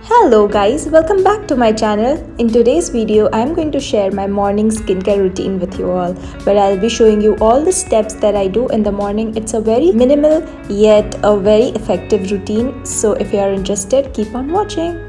Hello guys, welcome back to my channel. In today's video, I am going to share my morning skincare routine with you all, where I'll be showing you all the steps that I do in the morning. It's a very minimal yet a very effective routine. So if you are interested, keep on watching.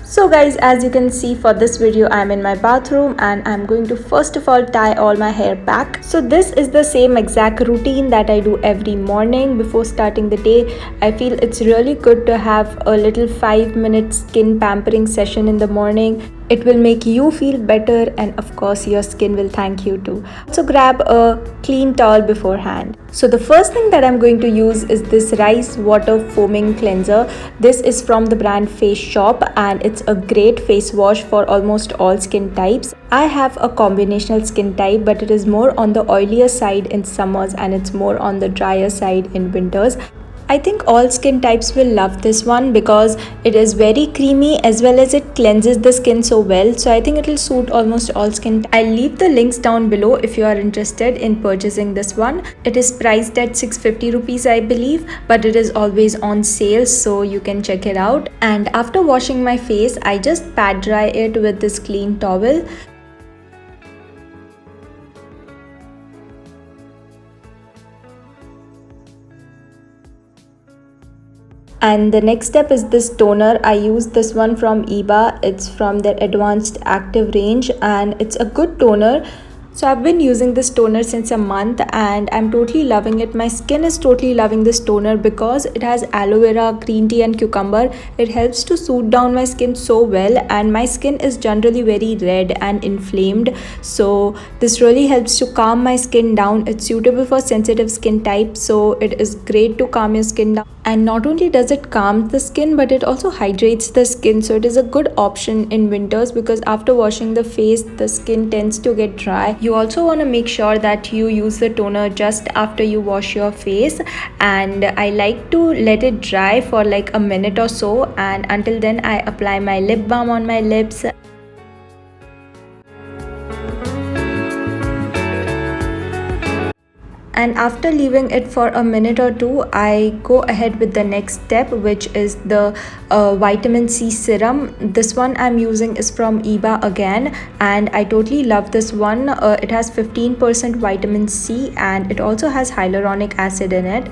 So guys, as you can see for this video, I'm in my bathroom and I'm going to first of all tie all my hair back. So this is the same exact routine that I do every morning before starting the day. I feel it's really good to have a little 5-minute skin pampering session in the morning. It will make you feel better and of course your skin will thank you too. So grab a clean towel beforehand. So the first thing that I'm going to use is this rice water foaming cleanser. This is from the brand Face Shop and it's a great face wash for almost all skin types. I have a combinational skin type, but it is more on the oilier side in summers and it's more on the drier side in winters. I think all skin types will love this one because it is very creamy as well as it cleanses the skin so well. So I think it will suit almost all skin. I'll leave the links down below if you are interested in purchasing this one. It is priced at 650 rupees I believe, but it is always on sale so you can check it out. And after washing my face, I just pat dry it with this clean towel. And the next step is this toner. I use this one from Eba. It's from their advanced active range and it's a good toner. So I've been using this toner since a month and I'm totally loving it. My skin is totally loving this toner because it has aloe vera, green tea and cucumber. It helps to soothe down my skin so well, and my skin is generally very red and inflamed. So this really helps to calm my skin down. It's suitable for sensitive skin type, so it is great to calm your skin down. And not only does it calm the skin, but it also hydrates the skin. So it is a good option in winters because after washing the face, the skin tends to get dry. You also want to make sure that you use the toner just after you wash your face, and I like to let it dry for like a minute or so, and until then I apply my lip balm on my lips. And after leaving it for a minute or two, I go ahead with the next step, which is the vitamin C serum. This one I'm using is from Eba again, and I totally love this one. It has 15% vitamin C and it also has hyaluronic acid in it.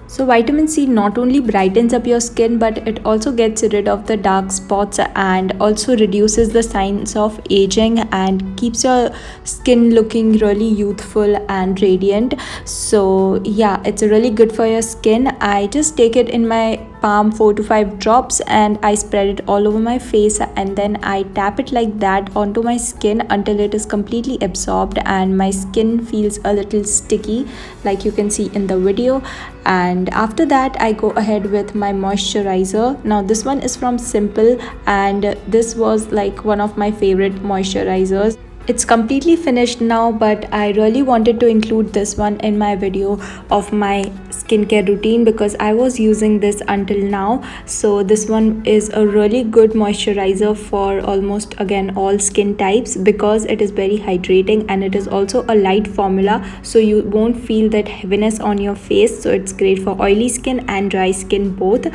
So vitamin C not only brightens up your skin, but it also gets rid of the dark spots and also reduces the signs of aging and keeps your skin looking really youthful and radiant. So yeah, it's really good for your skin. I just take it in my palm, 4 to 5 drops, and I spread it all over my face, and then I tap it like that onto my skin until it is completely absorbed and my skin feels a little sticky like you can see in the video. And after that I go ahead with my moisturizer. Now this one is from Simple and this was like one of my favorite moisturizers. It's completely finished now, but I really wanted to include this one in my video of my skincare routine because I was using this until now. So this one is a really good moisturizer for almost again all skin types because it is very hydrating and it is also a light formula, so you won't feel that heaviness on your face. So it's great for oily skin and dry skin both.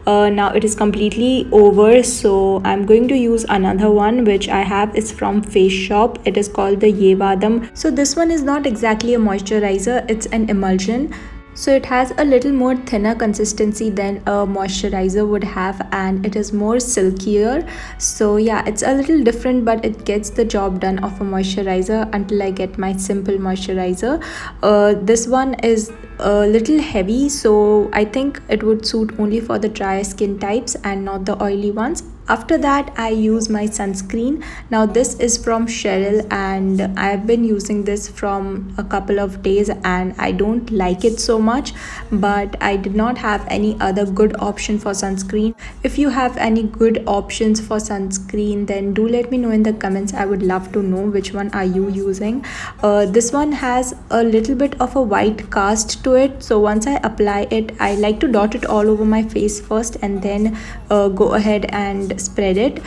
Now it is completely over, so I'm going to use another one which I have. It's from Face Shop. It is called the Ye Vadam. So this one is not exactly a moisturizer, it's an emulsion. So it has a little more thinner consistency than a moisturizer would have, and it is more silkier. So yeah, it's a little different, but it gets the job done of a moisturizer until I get my Simple moisturizer. This one is a little heavy, so I think it would suit only for the dry skin types and not the oily ones. After that I use my sunscreen. Now this is from Cheryl and I've been using this from a couple of days and I don't like it so much, but I did not have any other good option for sunscreen. If you have any good options for sunscreen, then do let me know in the comments. I would love to know which one are you using. This one has a little bit of a white cast to it, so once I apply it, I like to dot it all over my face first and then go ahead and spread it,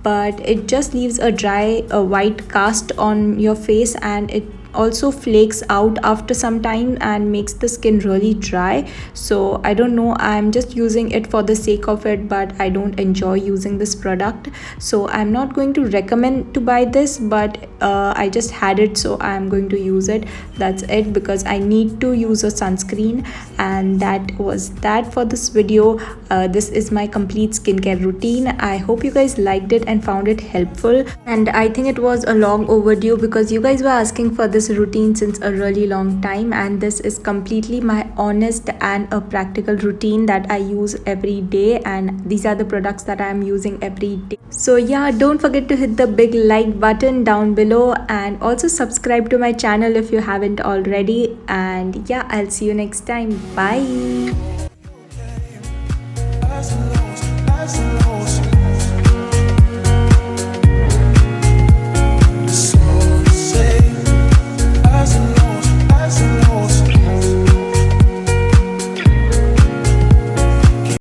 but it just leaves a dry white cast on your face and it also flakes out after some time and makes the skin really dry. So I don't know, I'm just using it for the sake of it, but I don't enjoy using this product, so I'm not going to recommend to buy this, but I just had it, so I'm going to use it. That's it, because I need to use a sunscreen. And that was that for this video. This is my complete skincare routine. I hope you guys liked it and found it helpful, and I think it was a long overdue because you guys were asking for this routine since a really long time, and this is completely my honest and a practical routine that I use every day, and these are the products that I am using every day. So yeah, don't forget to hit the big like button down below, and also subscribe to my channel if you haven't already. And yeah, I'll see you next time. Bye.